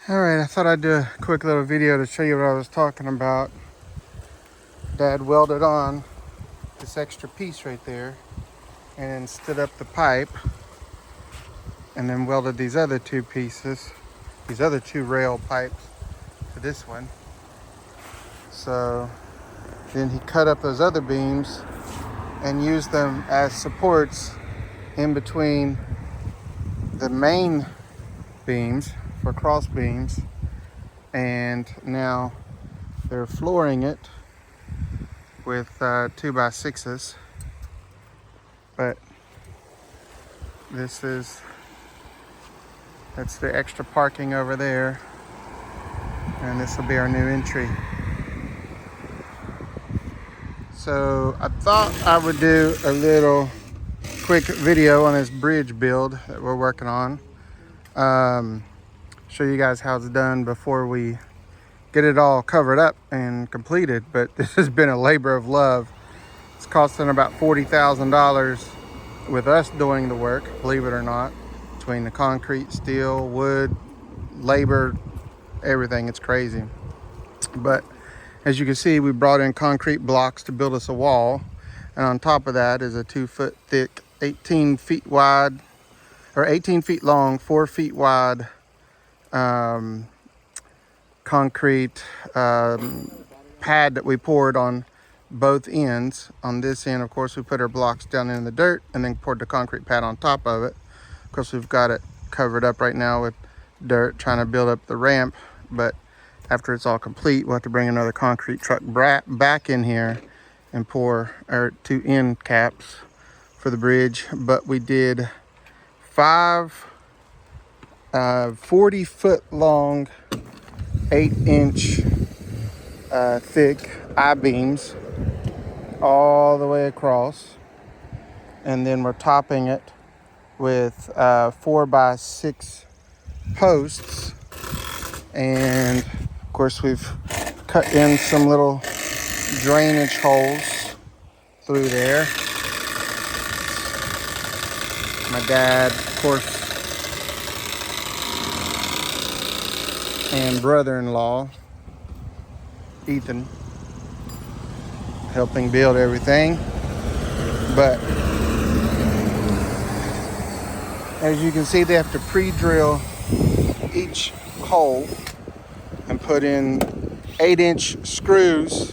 Alright, I thought I'd do a quick little video to show you what I was talking about. Dad welded on this extra piece right there and then stood up the pipe and then welded these other two pieces, these other two rail pipes to this one. So then he cut up those other beams and used them as supports in between the main beams for cross beams, and now they're flooring it with 2x6s. But that's the extra parking over there, and this will be our new entry. So I thought I would do a little quick video on this bridge build that we're working on. Show you guys how it's done before we get it all covered up and completed. But this has been a labor of love. It's costing about $40,000 with us doing the work, believe it or not, between the concrete, steel, wood, labor, everything. It's crazy. But as you can see, we brought in concrete blocks to build us a wall, and on top of that is a 2-foot thick, 18 feet wide, or 18 feet long, 4 feet wide concrete pad that we poured on both ends. On this end, of course, we put our blocks down in the dirt and then poured the concrete pad on top of it. Of course, we've got it covered up right now with dirt, trying to build up the ramp, but after it's all complete, we'll have to bring another concrete truck back in here and pour our 2 end caps for the bridge. But we did 5 40-foot long, 8-inch thick I-beams all the way across, and then we're topping it with 4x6 posts, and of course we've cut in some little drainage holes through there. My dad, of course, and brother-in-law Ethan helping build everything. But as you can see, they have to pre-drill each hole and put in 8-inch screws,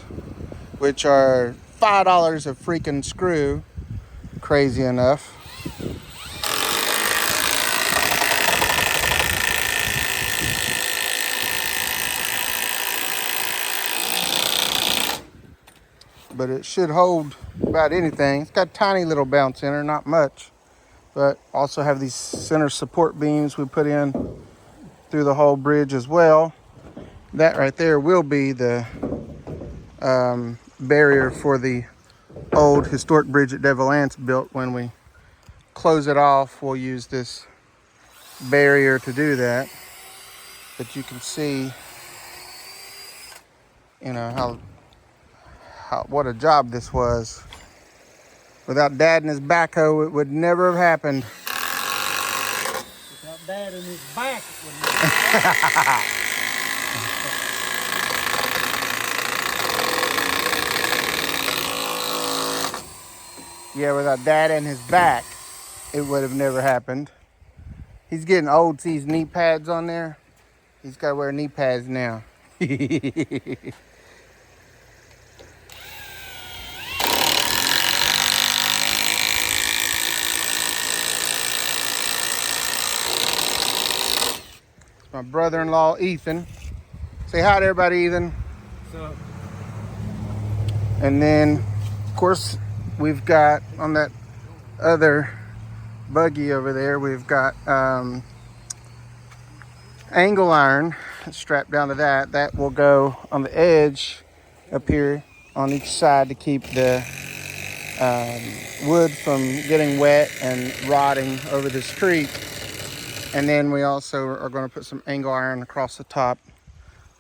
which are $5 a freaking screw. Crazy enough. But it should hold about anything. It's got a tiny little bounce in there, not much. But also have these center support beams we put in through the whole bridge as well. That right there will be the barrier for the old historic bridge that Devil Anse built. When we close it off, we'll use this barrier to do that. But you can see, you know, how what a job this was. Without Dad and his backhoe, it would never have happened. Without Dad and his back, it would never happen. Yeah, without Dad and his back, it would have never happened. He's getting old. See his knee pads on there? He's got to wear knee pads now. My brother-in-law Ethan. Say hi to everybody, Ethan. What's up? And then, of course, we've got on that other buggy over there, we've got angle iron strapped down to that. That will go on the edge up here on each side to keep the wood from getting wet and rotting over this creek. And then we also are going to put some angle iron across the top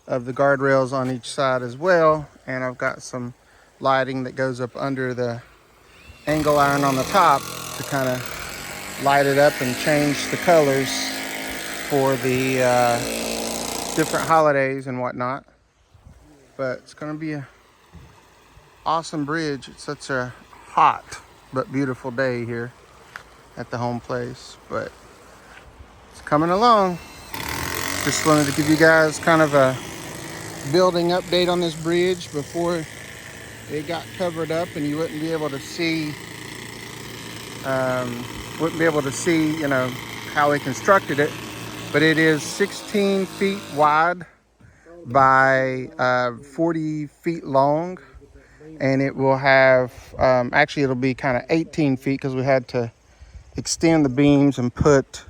of the guardrails on each side as well. And I've got some lighting that goes up under the angle iron on the top to kind of light it up and change the colors for the different holidays and whatnot. But it's going to be a awesome bridge. It's such a hot but beautiful day here at the home place, but it's coming along. Just wanted to give you guys kind of a building update on this bridge before it got covered up, and you wouldn't be able to see you know, how we constructed it. But it is 16 feet wide by 40 feet long, and it will have actually it'll be kind of 18 feet because we had to extend the beams and put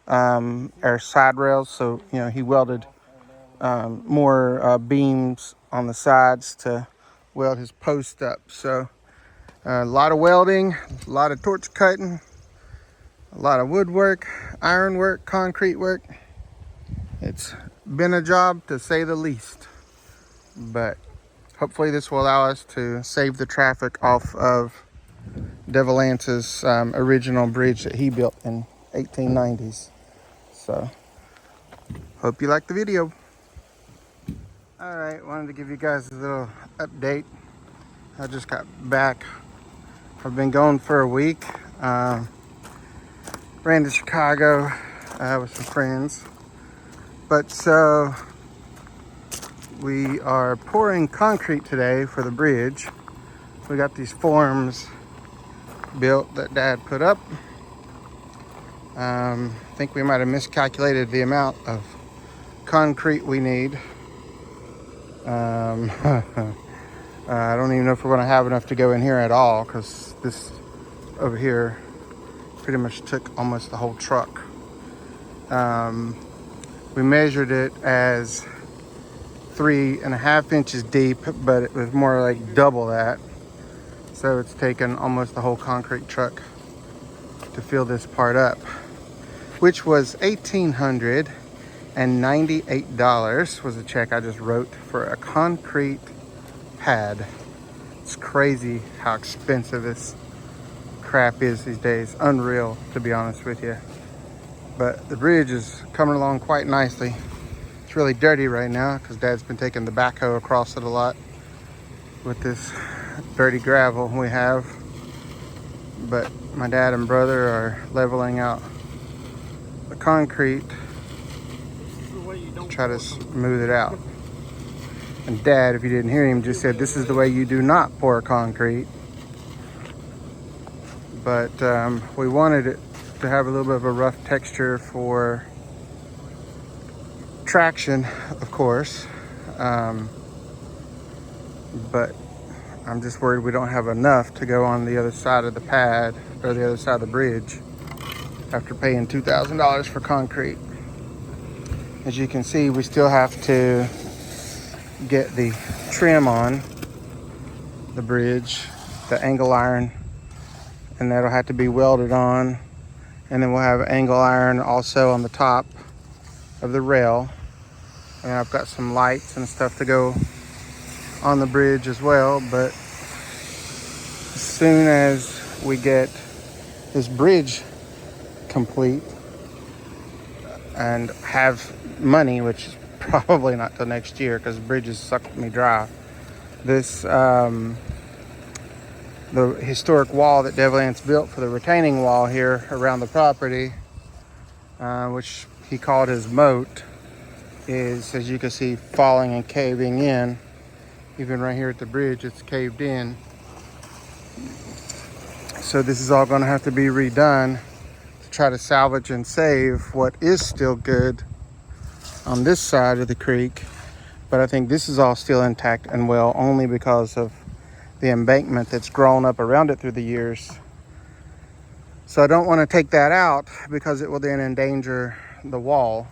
our side rails. So, you know, he welded more beams on the sides to weld his post up. So a lot of welding, a lot of torch cutting, a lot of woodwork, iron work, concrete work. It's been a job to say the least, but hopefully this will allow us to save the traffic off of Devil Anse's original bridge that he built in 1890s. So hope you like the video. All right, wanted to give you guys a little update. I just got back. I've been gone for a week. Ran to Chicago with some friends. But so we are pouring concrete today for the bridge. We got these forms built that Dad put up. I think we might have miscalculated the amount of concrete we need. I don't even know if we're going to have enough to go in here at all, because this over here pretty much took almost the whole truck. We measured it as 3.5 inches deep, but it was more like double that. So it's taken almost the whole concrete truck to fill this part up, which was $1,898 was the check I just wrote for a concrete pad. It's crazy how expensive this crap is these days. Unreal, to be honest with you. But the bridge is coming along quite nicely. It's really dirty right now because Dad's been taking the backhoe across it a lot with this dirty gravel we have. But my dad and brother are leveling out the concrete to try to smooth it out. And Dad, if you didn't hear him, just said this is the way you do not pour concrete. But we wanted it to have a little bit of a rough texture for traction, of course. But I'm just worried we don't have enough to go on the other side of the pad or the other side of the bridge after paying $2,000 for concrete. As you can see, we still have to get the trim on the bridge, the angle iron, and that'll have to be welded on. And then we'll have angle iron also on the top of the rail. And I've got some lights and stuff to go on the bridge as well. But as soon as we get this bridge complete and have money, which is probably not till next year because bridges sucked me dry, this the historic wall that Devil Anse built for the retaining wall here around the property, which he called his moat, is, as you can see, falling and caving in. Even right here at the bridge, it's caved in. So this is all going to have to be redone to try to salvage and save what is still good on this side of the creek. But I think this is all still intact and well, only because of the embankment that's grown up around it through the years. So I don't want to take that out because it will then endanger the wall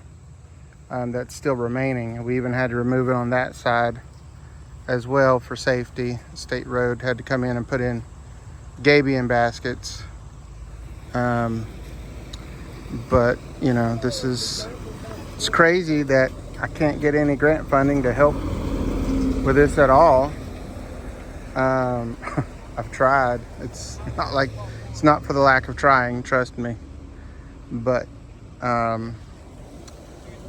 that's still remaining. We even had to remove it on that side as well for safety. State Road had to come in and put in gabion baskets. But you know, it's crazy that I can't get any grant funding to help with this at all. I've tried. It's not for the lack of trying, trust me. But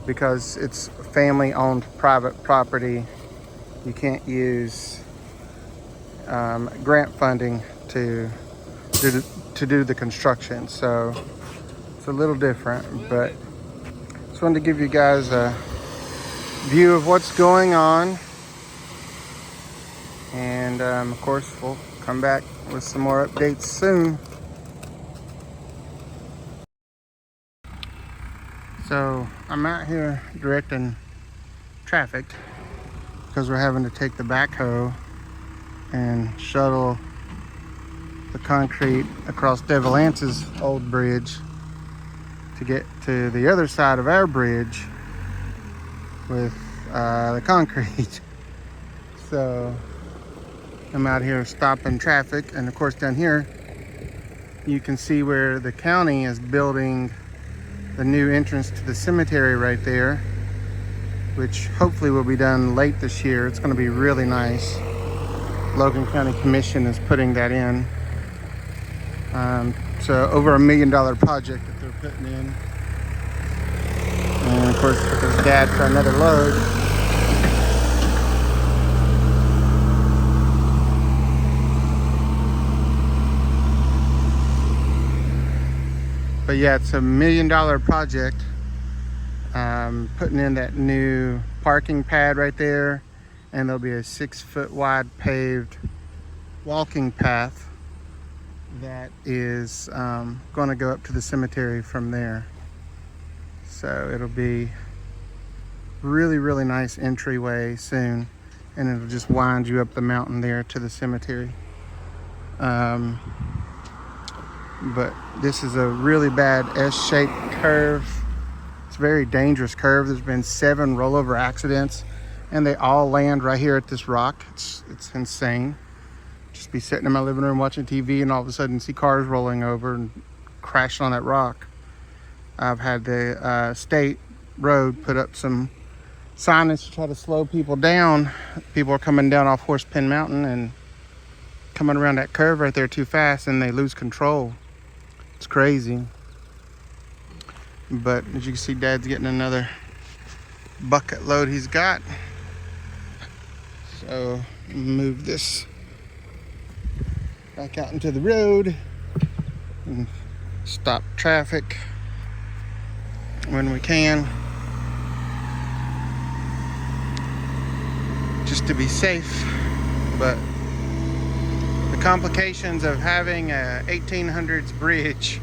because it's family-owned private property. You can't use grant funding to do the construction, so it's a little different. But just wanted to give you guys a view of what's going on, and of course we'll come back with some more updates soon. So I'm out here directing traffic because we're having to take the backhoe and shuttle the concrete across Devil Anse's old bridge to get to the other side of our bridge with the concrete. So I'm out here stopping traffic, and of course down here you can see where the county is building the new entrance to the cemetery right there, which hopefully will be done late this year. It's going to be really nice. Logan County Commission is putting that in. So over $1 million project that they're putting in. And of course with his dad for another load. But yeah, it's $1 million project. Putting in that new parking pad right there, and there'll be a 6-foot wide paved walking path that is going to go up to the cemetery from there. So it'll be really, really nice entryway soon, and it'll just wind you up the mountain there to the cemetery. But this is a really bad S-shaped curve. It's a very dangerous curve. There's been 7 rollover accidents, and they all land right here at this rock. It's insane. Just be sitting in my living room watching TV, and all of a sudden see cars rolling over and crashing on that rock. I've had the state road put up some signage to try to slow people down. People are coming down off Horsepin Mountain and coming around that curve right there too fast, and they lose control. It's crazy. But as you can see, Dad's getting another bucket load he's got. So move this back out into the road and stop traffic when we can, just to be safe. But the complications of having a 1800s bridge.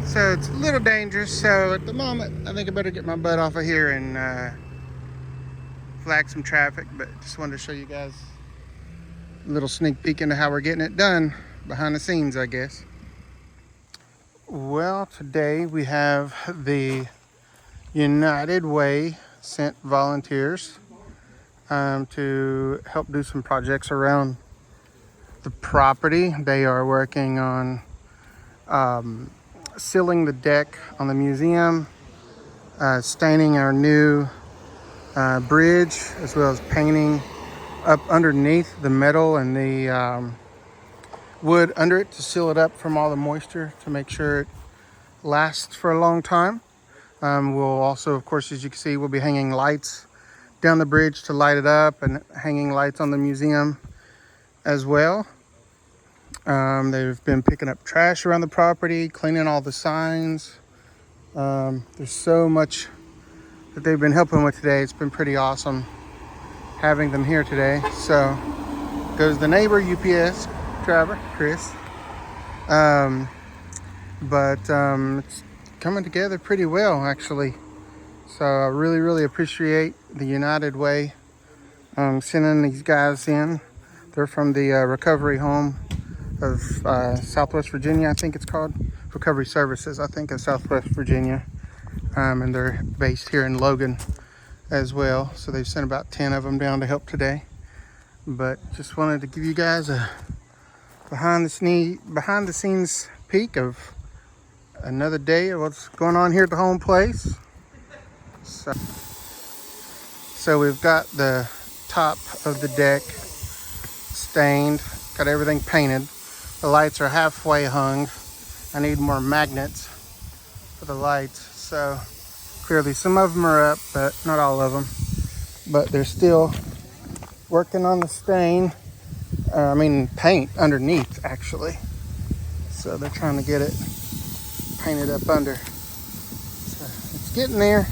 So it's a little dangerous, so at the moment I think I better get my butt off of here and flag some traffic. But just wanted to show you guys a little sneak peek into how we're getting it done behind the scenes, I guess. Well, today we have the United Way sent volunteers to help do some projects around the property. They are working on sealing the deck on the museum, staining our new bridge, as well as painting up underneath the metal and the wood under it to seal it up from all the moisture to make sure it lasts for a long time. We'll also, of course, as you can see, we'll be hanging lights down the bridge to light it up, and hanging lights on the museum as well. They've been picking up trash around the property, cleaning all the signs. There's so much that they've been helping with today. It's been pretty awesome having them here today. So goes the neighbor UPS driver, Chris. It's coming together pretty well, actually. So I really, really appreciate the United Way sending these guys in. They're from the recovery home of Southwest Virginia, I think it's called. Recovery Services, I think, of Southwest Virginia. And they're based here in Logan as well. So they've sent about 10 of them down to help today. But just wanted to give you guys a behind the scenes peek of another day of what's going on here at the home place. So we've got the top of the deck stained, got everything painted. The lights are halfway hung. I need more magnets for the lights. So clearly some of them are up, but not all of them. But they're still working on the stain. Paint underneath actually. So they're trying to get it painted up under. So it's getting there.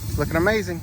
It's looking amazing.